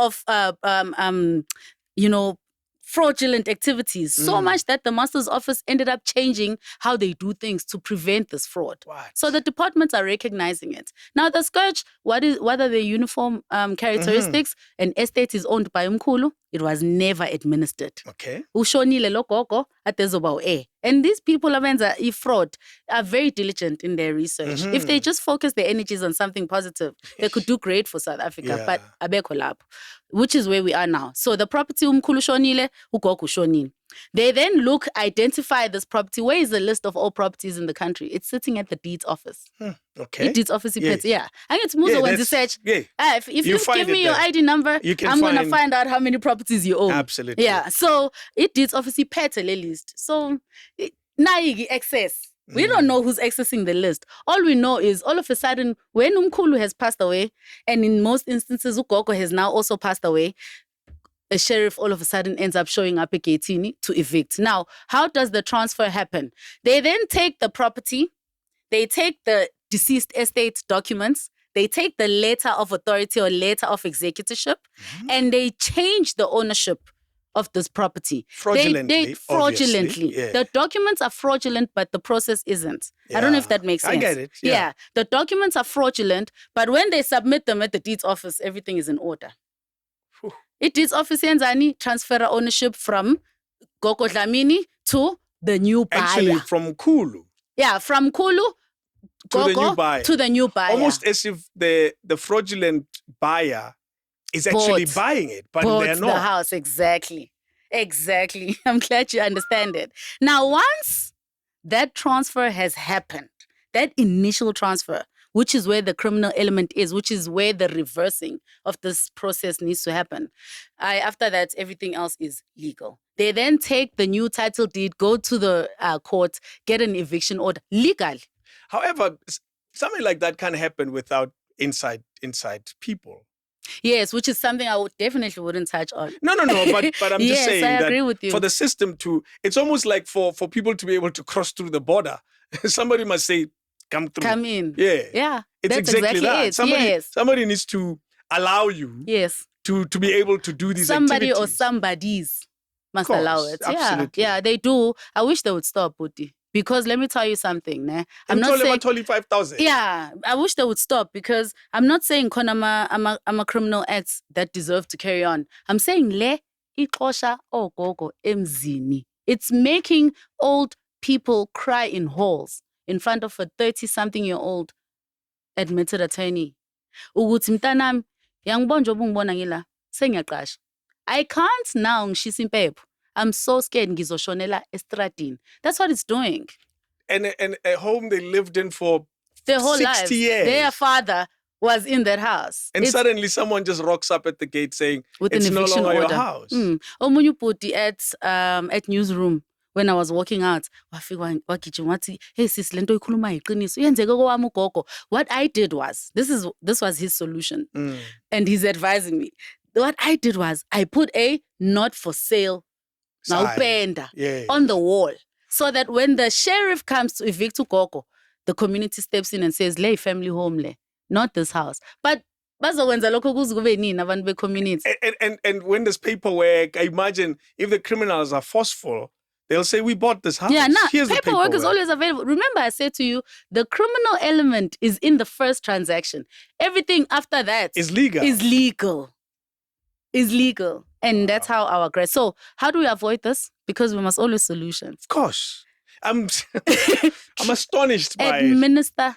[SPEAKER 1] fraudulent activities. So much that the master's office ended up changing how they do things to prevent this fraud.
[SPEAKER 2] What?
[SPEAKER 1] So the departments are recognizing it. Now the scourge, what are the uniform characteristics? An estate is owned by Umkulu. It was never administered.
[SPEAKER 2] Okay.
[SPEAKER 1] Ushonile lo gogo atezoba and these people abenza fraud are very diligent in their research. If they just focus their energies on something positive, they could do great for South Africa.
[SPEAKER 2] Yeah.
[SPEAKER 1] But abekho lapho, which is where we are now. So the property umkhulu shonile, ugogo shonile. They then identify this property. Where is the list of all properties in the country? It's sitting at the deeds office.
[SPEAKER 2] Okay.
[SPEAKER 1] Deeds office,
[SPEAKER 2] Yes.
[SPEAKER 1] yeah. And it's Muzo when you
[SPEAKER 2] that's-
[SPEAKER 1] search.
[SPEAKER 2] yeah.
[SPEAKER 1] If you
[SPEAKER 2] You find
[SPEAKER 1] give
[SPEAKER 2] it
[SPEAKER 1] me your
[SPEAKER 2] there.
[SPEAKER 1] ID number,
[SPEAKER 2] You can
[SPEAKER 1] I'm going to
[SPEAKER 2] find-
[SPEAKER 1] find out how many properties you own.
[SPEAKER 2] Absolutely.
[SPEAKER 1] Yeah. So it deeds office pet list. So now you access. We don't know who's accessing the list. All we know is all of a sudden when Umkulu has passed away, and in most instances Ugogo has now also passed away, a sheriff all of a sudden ends up showing up at Gatini to evict. Now, how does the transfer happen? They then take the property, they take the deceased estate documents, they take the letter of authority or letter of executorship, and they change the ownership of this property.
[SPEAKER 2] Fraudulently,
[SPEAKER 1] Fraudulently.
[SPEAKER 2] obviously, yeah.
[SPEAKER 1] The documents are fraudulent, but the process isn't. I don't know if
[SPEAKER 2] Yeah.
[SPEAKER 1] that makes
[SPEAKER 2] I
[SPEAKER 1] sense.
[SPEAKER 2] get it, yeah.
[SPEAKER 1] The documents are fraudulent, but when they submit them at the deeds office, everything is in order.
[SPEAKER 2] Whew.
[SPEAKER 1] It deeds office yenzani transfer ownership from Gogo Dlamini to the new buyer.
[SPEAKER 2] Actually, from Kulu
[SPEAKER 1] Yeah, from Kulu
[SPEAKER 2] to the
[SPEAKER 1] Gogo
[SPEAKER 2] new buyer.
[SPEAKER 1] to the new buyer.
[SPEAKER 2] Almost as if the fraudulent buyer is actually
[SPEAKER 1] Bought.
[SPEAKER 2] buying it, but
[SPEAKER 1] Bought
[SPEAKER 2] they're
[SPEAKER 1] the
[SPEAKER 2] not.
[SPEAKER 1] house. Exactly. I'm glad you understand it. Now, once that transfer has happened, that initial transfer, which is where the criminal element is, which is where the reversing of this process needs to happen. After that, everything else is legal. They then take the new title deed, go to the court, get an eviction order, legal.
[SPEAKER 2] However, something like that can happen without inside people.
[SPEAKER 1] Yes, which is something I definitely wouldn't touch on.
[SPEAKER 2] No, but I'm just
[SPEAKER 1] Yes,
[SPEAKER 2] saying
[SPEAKER 1] I
[SPEAKER 2] that
[SPEAKER 1] agree with you.
[SPEAKER 2] for the system to, it's almost like for people to be able to cross through the border, somebody must say, come through.
[SPEAKER 1] Come in.
[SPEAKER 2] Yeah.
[SPEAKER 1] Yeah.
[SPEAKER 2] It's
[SPEAKER 1] that's
[SPEAKER 2] exactly that.
[SPEAKER 1] it.
[SPEAKER 2] Somebody needs to allow you
[SPEAKER 1] Yes.
[SPEAKER 2] to be able to do these
[SPEAKER 1] Somebody or
[SPEAKER 2] activities.
[SPEAKER 1] somebody's must
[SPEAKER 2] Course,
[SPEAKER 1] allow it.
[SPEAKER 2] absolutely.
[SPEAKER 1] Yeah, they do. I wish they would stop, Buti. Because let me tell you something, ne? I'm not saying
[SPEAKER 2] 25,000.
[SPEAKER 1] yeah, I wish they would stop because I'm not saying I'm a criminal acts that deserve to carry on. I'm saying le ixosha ogogo emzini. It's making old people cry in halls in front of a 30-something-year-old admitted attorney. Ukuthi mntanami, yangibona nje obungibona ngila, sengiyaqasha. I can't now ngishisa impepho. I'm so scared ngizoshonela estradini. That's what it's doing.
[SPEAKER 2] And a home they lived in for
[SPEAKER 1] Their whole
[SPEAKER 2] 60
[SPEAKER 1] lives.
[SPEAKER 2] years.
[SPEAKER 1] Their father was in that house.
[SPEAKER 2] And suddenly someone just rocks up at the gate saying,
[SPEAKER 1] with
[SPEAKER 2] it's
[SPEAKER 1] an
[SPEAKER 2] no
[SPEAKER 1] eviction
[SPEAKER 2] longer
[SPEAKER 1] order.
[SPEAKER 2] your house.
[SPEAKER 1] Omunye ubhuti at newsroom when I was walking out, wafika wagijima wathi, hey sis, lento ikhuluma iqiniso. Yenzeke kowami ugogo. What I did was, this was his solution. And he's advising me. What I did was, I put a not for sale Naupenda on the wall. So that when the sheriff comes to evict ugogo, the community steps in and says, lay family home le, not this house. But bazokwenza lokho kuze kube nini abantu be-community.
[SPEAKER 2] And when there's paperwork, I imagine if the criminals are forceful, they'll say, we bought this house.
[SPEAKER 1] Yeah,
[SPEAKER 2] Here's the
[SPEAKER 1] paperwork is always available. Remember, I said to you, the criminal element is in the first transaction. Everything after that
[SPEAKER 2] is legal.
[SPEAKER 1] Is legal. And that's how our grass. So how do we avoid this? Because we must always solution.
[SPEAKER 2] Of course. I'm astonished by it.
[SPEAKER 1] Administer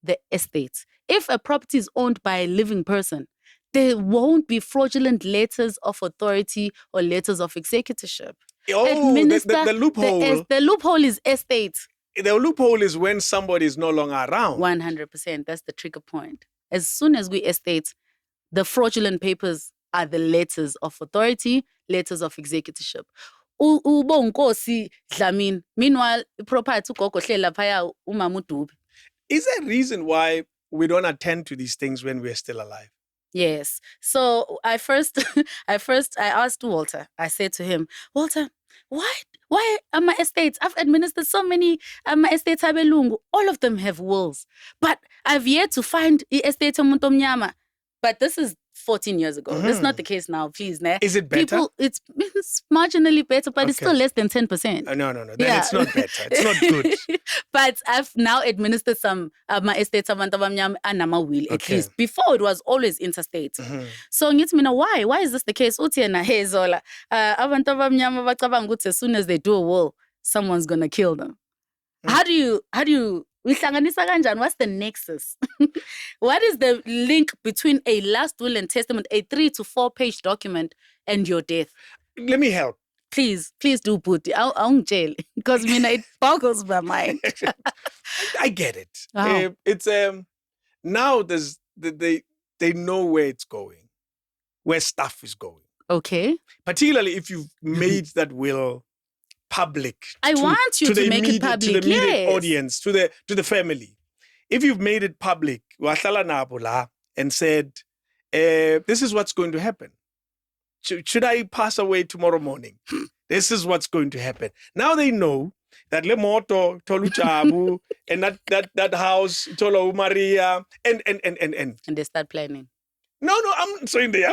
[SPEAKER 1] the estate. If a property is owned by a living person, there won't be fraudulent letters of authority or letters of executorship.
[SPEAKER 2] Oh, the loophole.
[SPEAKER 1] The loophole is estate.
[SPEAKER 2] The loophole is when somebody is no longer around.
[SPEAKER 1] 100%. That's the trigger point. As soon as we estate, the fraudulent papers are the letters of authority, letters of executorship. Ubonkosi Dlamini. Meanwhile, property ugogo hlela phaya umama uDube.
[SPEAKER 2] Is there a reason why we don't attend to these things when we're still alive?
[SPEAKER 1] Yes. So I asked Walter. I said to him, Walter, why are my estates? I've administered so many my estates abelungu. All of them have wills, but I've yet to find estate umuntu omnyama. But this is 14 years ago. That's not the case now, please. Ne?
[SPEAKER 2] Is it better?
[SPEAKER 1] It's marginally better, but it's still less than 10%.
[SPEAKER 2] No. Then it's not better. It's not good.
[SPEAKER 1] But I've now administered some my estates abantu abamnyama anama will at least. Before it was always interstate. So ngithi mina, why is this the case? Uthi yena, hey Zola, abantu abamnyama bacabanga ukuthi as soon as they do a will, someone's gonna kill them. How do you Wihlanganisa kanjani? What's the nexus? What is the link between a last will and testament, a 3 to 4 page document, and your death?
[SPEAKER 2] Let me help.
[SPEAKER 1] Please do put it. I'll jail because it boggles my mind.
[SPEAKER 2] I get it.
[SPEAKER 1] Wow.
[SPEAKER 2] It's now they know where it's going, where stuff is going.
[SPEAKER 1] Okay.
[SPEAKER 2] Particularly if you've made that will public.
[SPEAKER 1] I want you to make it public.
[SPEAKER 2] To the immediate audience, to the family. If you've made it public, and said, this is what's going to happen. Should I pass away tomorrow morning? This is what's going to happen. Now they know that Le Moto, Toluchabu, and that house, Tolo Maria, and
[SPEAKER 1] they start planning.
[SPEAKER 2] No, I'm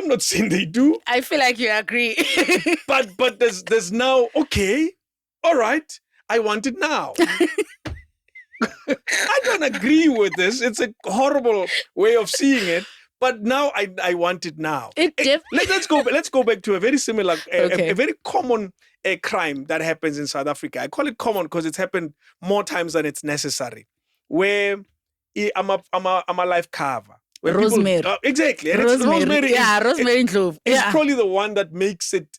[SPEAKER 2] not saying they do.
[SPEAKER 1] I feel like you agree.
[SPEAKER 2] but there's now, okay, all right, I want it now. I don't agree with this. It's a horrible way of seeing it. But now I want it now. Let's go back to a very similar, a very common crime that happens in South Africa. I call it common because it's happened more times than it's necessary. Where I'm a life cover.
[SPEAKER 1] Rosemary.
[SPEAKER 2] Exactly. And
[SPEAKER 1] Rosemary. Rosemary Ndlovu.
[SPEAKER 2] It's probably the one that makes it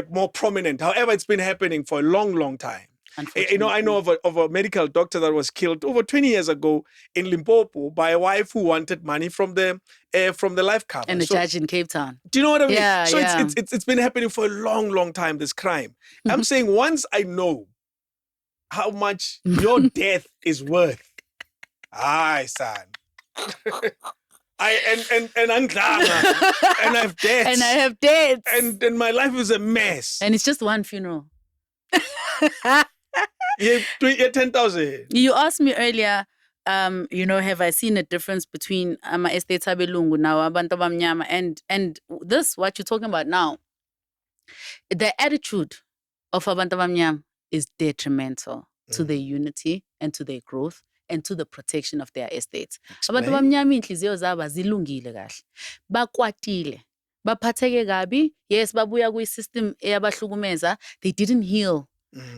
[SPEAKER 2] more prominent. However, it's been happening for a long, long time. I know of a medical doctor that was killed over 20 years ago in Limpopo by a wife who wanted money from the life cover.
[SPEAKER 1] And the judge in Cape Town.
[SPEAKER 2] Do you know what I mean?
[SPEAKER 1] Yeah,
[SPEAKER 2] so it's been happening for a long, long time, this crime. I'm saying once I know how much your death is worth, aye, son. And I have debts. And my life is a mess.
[SPEAKER 1] And it's just one funeral.
[SPEAKER 2] Yeah, 10,000.
[SPEAKER 1] You asked me earlier, have I seen a difference between ama estates abelungu now, abantu abamnyama, and this, what you're talking about now, the attitude of abantu abamnyama is detrimental to their unity and to their growth and to the protection of their estates. Abantu abamnyama inhliziyo zabo zilungile kahle. Bakwatile. baphatheke kabi. Yes, babuya kwi-system eyabahlukumeza. They didn't heal.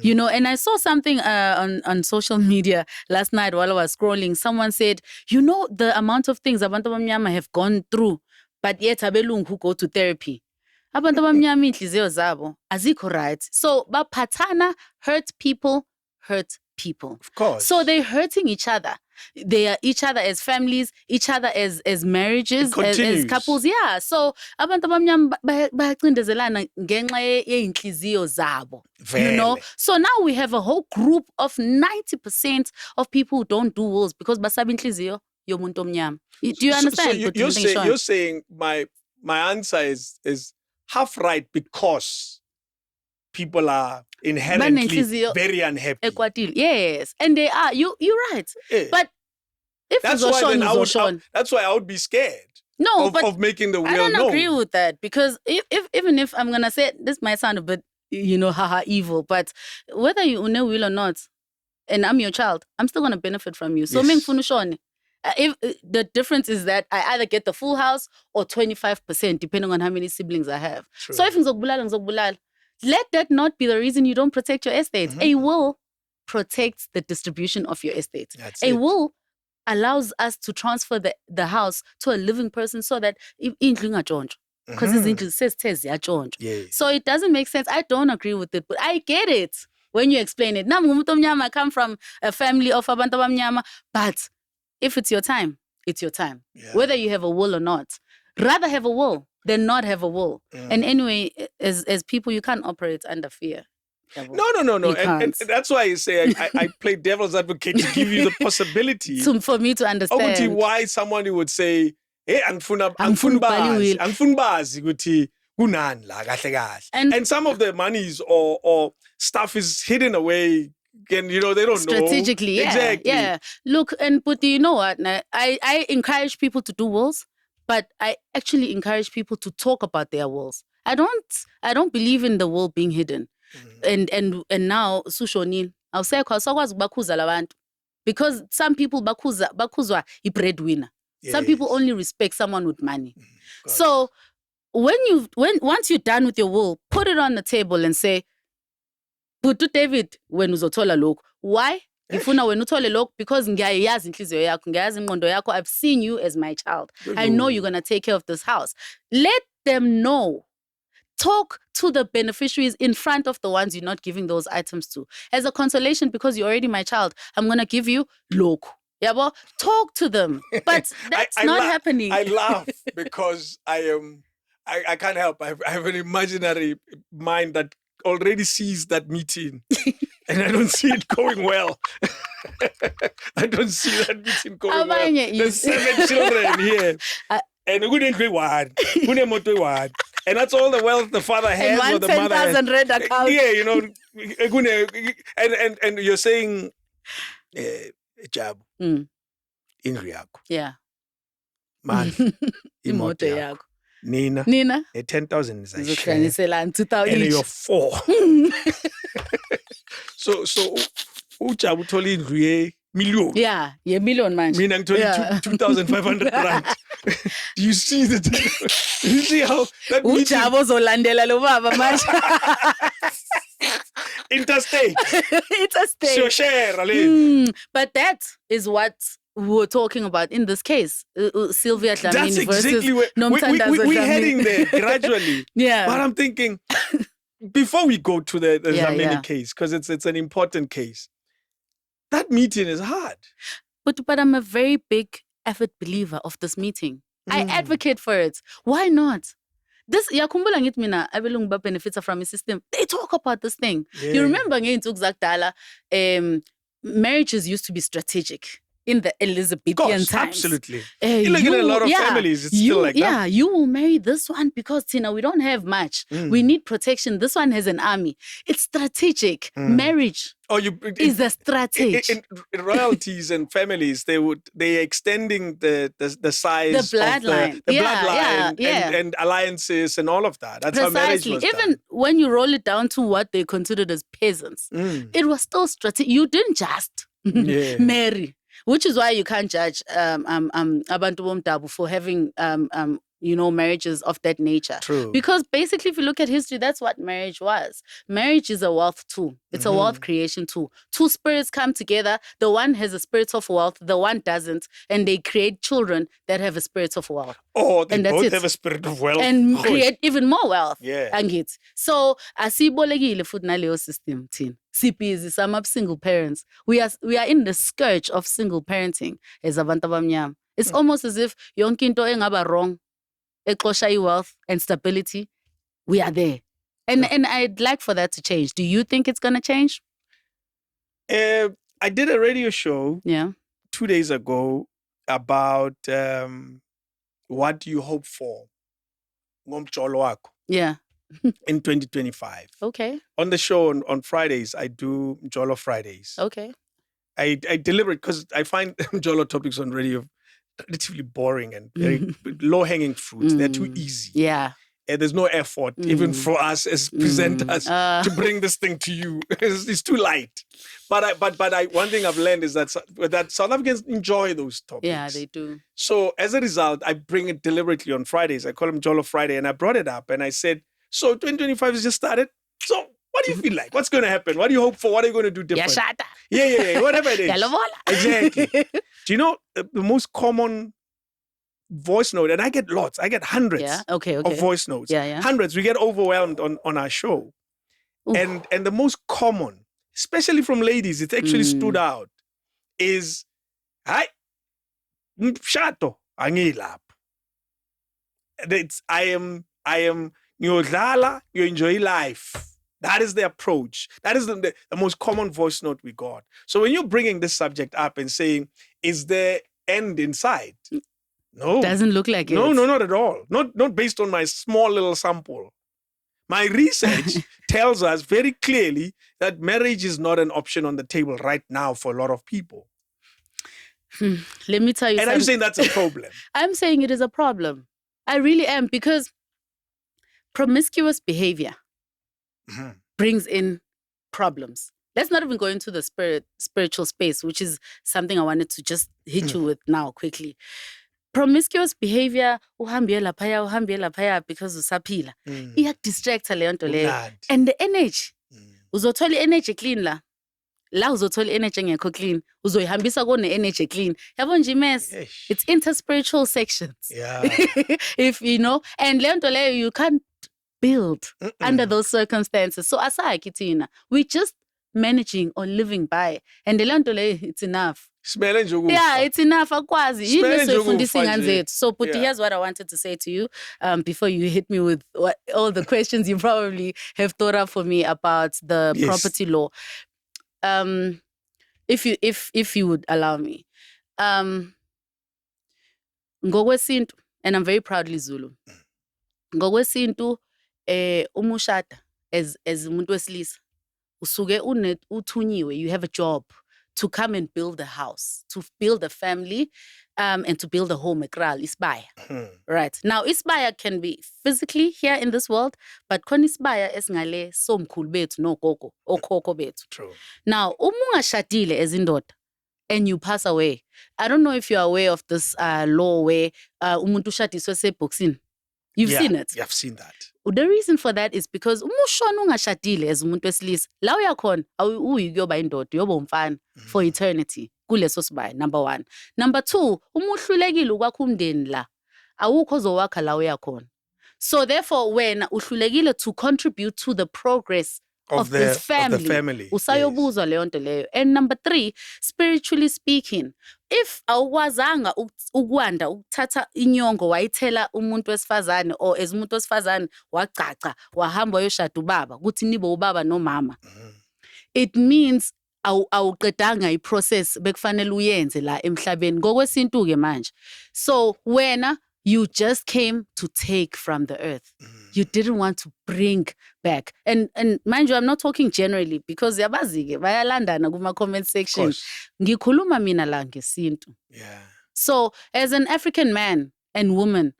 [SPEAKER 1] You know, and I saw something on social media last night while I was scrolling. Someone said, you know, the amount of things abantu abamnyama have gone through, but yet abelungu who go to therapy. Abantu abamnyama inhliziyo zabo azikho right. So baphathana, hurt people.
[SPEAKER 2] Of course.
[SPEAKER 1] So they're hurting each other. They are each other as families, each other as marriages, as couples. Yeah. So abantu abamnyama bayacindezelana ngenxa yeinhliziyo zabo. You know? So now we have a whole group of 90% of people who don't do wills because basaba inhliziyo yomuntu omnyama. Do you understand?
[SPEAKER 2] So you're saying my answer is half right because people are inherently very unhappy.
[SPEAKER 1] Yes, and they are. You're right. Yeah. But if that's
[SPEAKER 2] why I would be scared.
[SPEAKER 1] No,
[SPEAKER 2] of making the will. I
[SPEAKER 1] don't agree with that because even if I'm gonna say this might sound a bit, you know, haha, evil, but whether you will or not, and I'm your child, I'm still gonna benefit from you. So if the difference is that I either get the full house or 25%, depending on how many siblings I have. True. So if ngizokubulala, let that not be the reason you don't protect your estate. A will protects the distribution of your estate. A will allows us to transfer the house to a living person so that indlu ingajondjwa. Because his indlu says ziyajondjwa. So it doesn't make sense. I don't agree with it, but I get it when you explain it. I come from a family of abantu abamnyama, but if it's your time, it's your time. Yeah. Whether you have a will or not. Rather have a will than not have a will. And anyway, as people, you can't operate under fear.
[SPEAKER 2] No. And that's why I say I play devil's advocate to give you the possibility.
[SPEAKER 1] For me to understand.
[SPEAKER 2] Why somebody would say, hey, angifunbazi ukuthi kunani la kahle kahle. And some of the monies or stuff is hidden away. And, you know, they don't
[SPEAKER 1] strategically,
[SPEAKER 2] know.
[SPEAKER 1] Exactly. Yeah. Look, and Puti, you know what? I encourage people to do wills, but I actually encourage people to talk about their wills. I don't believe in the will being hidden. And now Sushonil, I'll say bakhuza labantu. Because some people bakuzwa I breadwinner. Yes. Some people only respect someone with money. So once you're done with your will, put it on the table and say, Butu David, when uzothola lokhu. Why? Ngifuna wena uthole lokhu because ngiyayazi inhliziyo yakho, ngiyazi ingqondo yakho. I've seen you as my child. I know you're going to take care of this house. Let them know. Talk to the beneficiaries in front of the ones you're not giving those items to. As a consolation, because you're already my child, I'm going to give you lokhu. Yabo? Talk to them. But that's not happening.
[SPEAKER 2] I laugh because I can't help. I have an imaginary mind that already sees that meeting and I don't see it going well. I don't see that meeting going well. There's 7 children here. And and that's all the wealth the father has or the mother has.
[SPEAKER 1] 10,000 red account.
[SPEAKER 2] Yeah, you know. And you're saying, Jabu, indlu yakho.
[SPEAKER 1] Yeah.
[SPEAKER 2] Man, imoto yakho. Nina, 10,000 is a share. And you're 4. So Ujabu told you million.
[SPEAKER 1] Yeah, million man.
[SPEAKER 2] Mina ngitholi 2,500 rand. Do you see the? You see how that
[SPEAKER 1] Ujabu zolandela lo baba manje.
[SPEAKER 2] Interstate.
[SPEAKER 1] So
[SPEAKER 2] share,
[SPEAKER 1] but that is what we're talking about in this case. Sylvia Dlamini
[SPEAKER 2] That's exactly where we're heading there gradually.
[SPEAKER 1] Yeah.
[SPEAKER 2] But I'm thinking, before we go to the Dlamini case, because it's an important case, that meeting is hard.
[SPEAKER 1] But I'm a very big avid believer of this meeting. I advocate for it. Why not? This yakumbula ngithi mina abelungu ba benefits from a system. They talk about this thing. Yeah. You remember ngeinsuku zakudala, marriages used to be strategic in the Elizabethan times.
[SPEAKER 2] Absolutely. In a lot of families, it's still like that.
[SPEAKER 1] Yeah, you will marry this one because, Tina, we don't have much. We need protection. This one has an army. It's strategic. Marriage is a strategy.
[SPEAKER 2] In royalties and families, they're extending the size
[SPEAKER 1] the bloodline.
[SPEAKER 2] Of the bloodline and alliances and all of that. That's how marriage was
[SPEAKER 1] Even
[SPEAKER 2] done.
[SPEAKER 1] when you roll it down to what they considered as peasants, it was still strategic. You didn't just marry. Which is why you can't judge abantu bomdabu for having marriages of that nature.
[SPEAKER 2] True.
[SPEAKER 1] Because basically, if you look at history, that's what marriage was. Marriage is a wealth tool. It's a wealth creation tool. Two spirits come together. The one has a spirit of wealth, the one doesn't, and they create children that have a spirit of wealth.
[SPEAKER 2] Or they
[SPEAKER 1] And that's
[SPEAKER 2] both
[SPEAKER 1] it.
[SPEAKER 2] have a spirit of wealth.
[SPEAKER 1] And create even more wealth.
[SPEAKER 2] Yeah.
[SPEAKER 1] Angithi. So asibolekile futhi naleyo system thina. Sibhizi some up single parents. We are in the scourge of single parenting as abantu abamnyama. It's almost as if yonke into engaba wrong, exosha wealth and stability, we are there. And I'd like for that to change. Do you think it's going to change?
[SPEAKER 2] I did a radio show 2 days ago about what do you hope for ngomjolo wakho in 2025.
[SPEAKER 1] Okay.
[SPEAKER 2] On the show on Fridays, I do Jolo Fridays.
[SPEAKER 1] Okay.
[SPEAKER 2] I deliberate because I find Jolo topics on radio relatively boring and very low-hanging fruit. They're too easy.
[SPEAKER 1] Yeah.
[SPEAKER 2] And there's no effort, even for us as presenters, to bring this thing to you. It's too light. But one thing I've learned is that South Africans enjoy those topics.
[SPEAKER 1] Yeah, they do.
[SPEAKER 2] So as a result, I bring it deliberately on Fridays. I call them Jolo Friday, and I brought it up and I said, so 2025 has just started. So what do you feel like? What's going to happen? What do you hope for? What are you going to do different? Yeah, whatever it is. Exactly. Do you know the most common voice note? And I get lots. I get hundreds of voice notes. Hundreds. We get overwhelmed on our show. And the most common, especially from ladies, it actually stood out, is, "Hi, mshato angilapho." I am ngiyodlala, you enjoy life. That is the approach. That is the most common voice note we got. So when you're bringing this subject up and saying, is there end in sight? No.
[SPEAKER 1] Doesn't look like it.
[SPEAKER 2] No, not at all. Not based on my small little sample. My research tells us very clearly that marriage is not an option on the table right now for a lot of people.
[SPEAKER 1] Let me tell you
[SPEAKER 2] something. And I'm saying that's a problem.
[SPEAKER 1] I'm saying it is a problem. I really am, because promiscuous behavior brings in problems. Let's not even go into the spiritual space, which is something I wanted to just hit you with now quickly. Promiscuous behavior, uhambe laphaya because usaphila. Iyakudistracta leyo nto leyo. And the energy. Uzothola energy clean la. La uzothola energy engekho clean. Uzoyihambisa kone energy clean. Yabo nje mess. It's interspiritual sections.
[SPEAKER 2] Yeah.
[SPEAKER 1] If you know, and leyo nto leyo you can't build under those circumstances. So asaya kitina, we just managing or living by. And leyo nto leyo, it's enough. Yeah, it's enough. Akwazi. So, Puti, here's what I wanted to say to you before you hit me with all the questions you probably have thought up for me about the property law. If you would allow me. Ngokwesintu, and I'm very proudly Zulu. Ngokwesintu, umushata as umuntu wesilisa, usuke uthunyiwe, you have a job to come and build a house, to build a family, and to build a home, isbaya. Right. Now, isbaya can be physically here in this world, but khona isbaya esingale somkhulu bethu no gogo, okhokho bethu.
[SPEAKER 2] True.
[SPEAKER 1] Now, ungashadile as indoda and you pass away. I don't know if you're aware of this law where umuntu ushadiswe sebhoxini. You've seen it?
[SPEAKER 2] Yeah, I've seen that.
[SPEAKER 1] The reason for that is because umushona ungashadile as umuntu wesilisa, la uyakhona uyoba indoda, uyoba umfana for eternity kuleso sibaya, number one. Number two, umuhlulekile ukwakha umndeni la, awukho ozowakha la uyakhona. So therefore, when uhlulekile to contribute to the progress of this family, usayobuzwa leyo nto leyo. And number three, spiritually speaking, if awukwazanga ukwanda ukuthatha inyongo wayithela umuntu wesifazane, or as umuntu wesifazane wagcaca wahamba yoshada ubaba ukuthi nibe ubaba nomama, it means awuqedanga iprocess bekufanele uyenze la emhlabeni ngokwesintu ke manje. So wena you just came to take from the earth. You didn't want to bring back. And mind you, I'm not talking generally because yabazi-ke bayalandana kuma comment section. Ngikhuluma mina la ngesintu.
[SPEAKER 2] Yeah.
[SPEAKER 1] So as an African man and woman,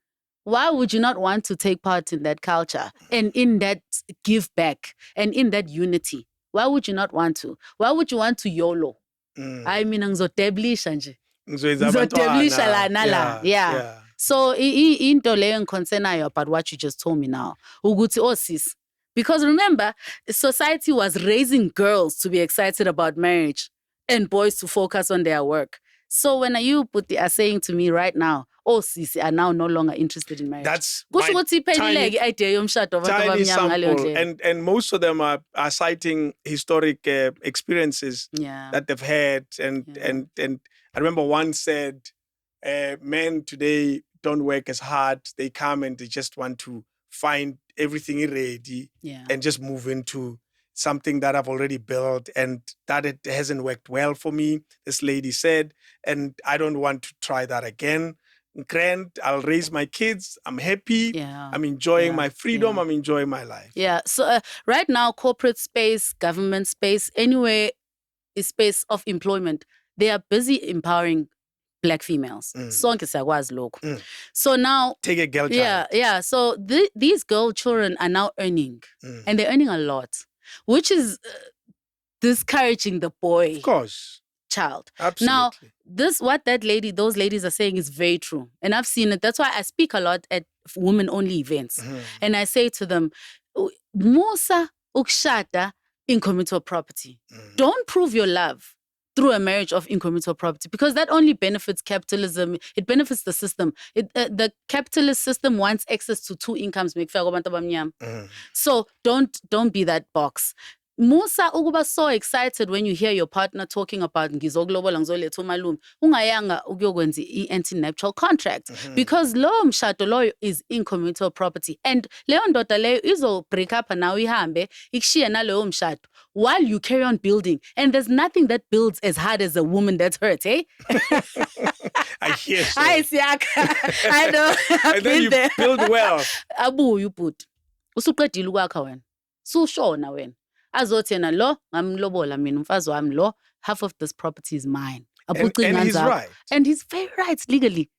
[SPEAKER 1] why would you not want to take part in that culture and in that give back and in that unity? Why would you not want to? Why would you want to YOLO? I mean, ngizodeblisha nje. Ngizodeblisha la nala. Yeah. So into leyo ngikhoncern about what you just told me now. Ukuthi sis. Because remember, society was raising girls to be excited about marriage and boys to focus on their work. So when you are saying to me right now, sis are now no longer interested in marriage.
[SPEAKER 2] That's
[SPEAKER 1] Kusho
[SPEAKER 2] my
[SPEAKER 1] ukuthi iphelile idea yomshado wabantu
[SPEAKER 2] tiny
[SPEAKER 1] abamnyama ngaleyo
[SPEAKER 2] sample,
[SPEAKER 1] ndlela.
[SPEAKER 2] and most of them are citing historic experiences
[SPEAKER 1] Yeah.
[SPEAKER 2] that they've had, and I remember one said, men today don't work as hard. They come and they just want to find everything ready and just move into something that I've already built, and that it hasn't worked well for me, this lady said, and I don't want to try that again. Grand, I'll raise my kids. I'm happy.
[SPEAKER 1] Yeah.
[SPEAKER 2] I'm enjoying my freedom.
[SPEAKER 1] Yeah.
[SPEAKER 2] I'm enjoying my life.
[SPEAKER 1] Yeah. So right now, corporate space, government space, anywhere is space of employment. They are busy empowering Black females. Sonke siyakwazi lokho. So now,
[SPEAKER 2] take a girl child.
[SPEAKER 1] Yeah. So these girl children are now earning, and they're earning a lot, which is discouraging the boy.
[SPEAKER 2] Of course.
[SPEAKER 1] Child.
[SPEAKER 2] Absolutely.
[SPEAKER 1] Now, those ladies are saying is very true. And I've seen it. That's why I speak a lot at women-only events. And I say to them, Musa ukshada incommutal property. Don't prove your love through a marriage of incommutal property, because that only benefits capitalism. It benefits the system. The capitalist system wants access to two incomes. So don't be that box. Musa ukuba so excited when you hear your partner talking about ngizoglobola ngizoletha umalume ungayanga ukuyokwenza i-anti-nuptial contract, because lowo mshado loyo is incommutal property, and leyo ndoda leyo izo break up nawe ihambe ikushiye naloyo mshado while you carry on building, and there's nothing that builds as hard as a woman that's hurt, eh?
[SPEAKER 2] I hear so.
[SPEAKER 1] I know.
[SPEAKER 2] And then you build wealth.
[SPEAKER 1] Abu you put usuqedile ukwakha wena sushona wena azothi yena lo ngamlobola mina umfazi wami lo, half of this property is mine.
[SPEAKER 2] And he's right.
[SPEAKER 1] And he's very right legally.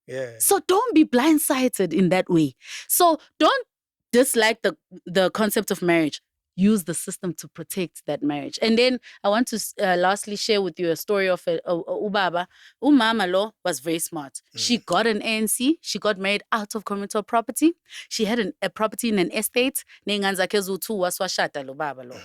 [SPEAKER 2] Yeah.
[SPEAKER 1] So don't be blindsided in that way. So don't dislike the concept of marriage. Use the system to protect that marriage. And then I want to lastly share with you a story of ubaba. Umama lo was very smart. She got an ANC. She got married out of communal property. She had a property in an estate. Nenganza kezutu waswashata lo baba lo.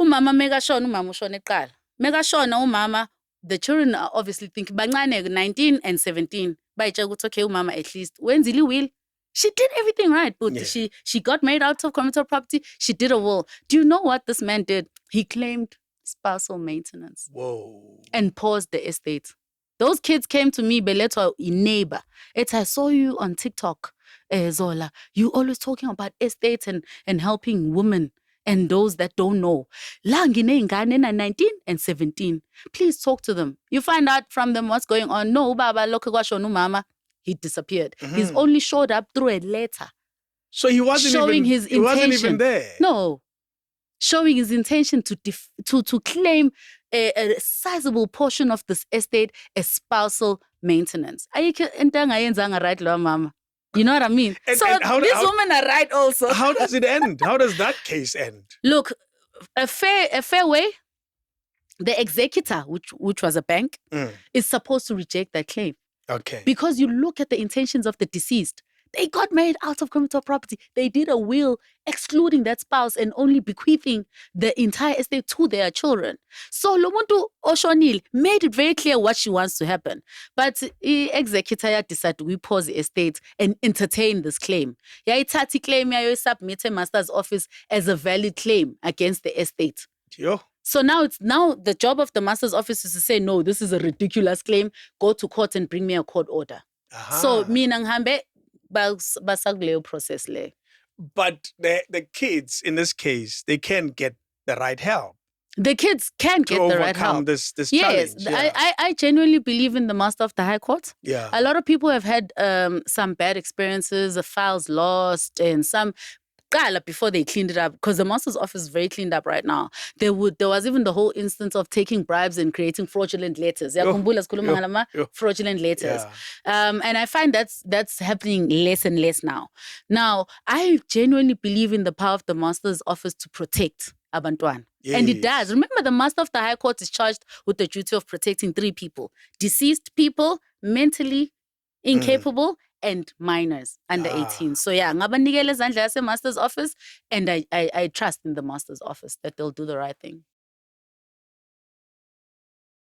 [SPEAKER 1] Umama mega shona, umama ushone qala. Mega shona umama. The children are obviously thinking, bangane 19 and 17. Bayitsha ukuthi okay umama at least wenzile will. She did everything right, but she got married out of communal property. She did a will. Do you know what this man did? He claimed spousal maintenance.
[SPEAKER 2] Whoa.
[SPEAKER 1] And paused the estate. Those kids came to me, Beleto, a neighbor. I saw you on TikTok, Zola. You always talking about estates and helping women and those that don't know. La ngine ingane 19 and 17. Please talk to them. You find out from them what's going on. No, baba, lokho kwashona umama. He disappeared. He's only showed up through a letter.
[SPEAKER 2] So he wasn't
[SPEAKER 1] showing his intention.
[SPEAKER 2] He wasn't even there.
[SPEAKER 1] No. Showing his intention to claim a sizable portion of this estate as spousal maintenance. Right, mama? You know what I mean?
[SPEAKER 2] And
[SPEAKER 1] so these women are right also.
[SPEAKER 2] How does it end? How does that case end?
[SPEAKER 1] Look, a fair way, the executor, which was a bank, is supposed to reject that claim.
[SPEAKER 2] Okay.
[SPEAKER 1] Because you look at the intentions of the deceased. They got married out of communal property. They did a will excluding that spouse and only bequeathing the entire estate to their children. So Lomuntu Oshonil made it very clear what she wants to happen. But the executor decided to pause the estate and entertain this claim. Yaitati claim ya submit a master's office as a valid claim against the estate.
[SPEAKER 2] Yo.
[SPEAKER 1] So now the job of the master's office is to say, no, this is a ridiculous claim. Go to court and bring me a court order. So mina ngihambe basakuleyo process le.
[SPEAKER 2] But the kids in this case, they can't get the right help.
[SPEAKER 1] The kids can get the right help.
[SPEAKER 2] This
[SPEAKER 1] yes,
[SPEAKER 2] challenge. Yeah.
[SPEAKER 1] I genuinely believe in the master of the High Court.
[SPEAKER 2] Yeah.
[SPEAKER 1] A lot of people have had some bad experiences, the files lost, and some before they cleaned it up, because the master's office is very cleaned up right now. There was even the whole instance of taking bribes and creating fraudulent letters. Fraudulent letters. Yeah. And I find that's happening less and less now. Now, I genuinely believe in the power of the master's office to protect Abantwan. Yes. And it does. Remember, the master of the High Court is charged with the duty of protecting 3 people: deceased people, mentally incapable, and minors under 18. So yeah, ngabanikela ezandla yase master's office, and I trust in the master's office that they'll do the right thing.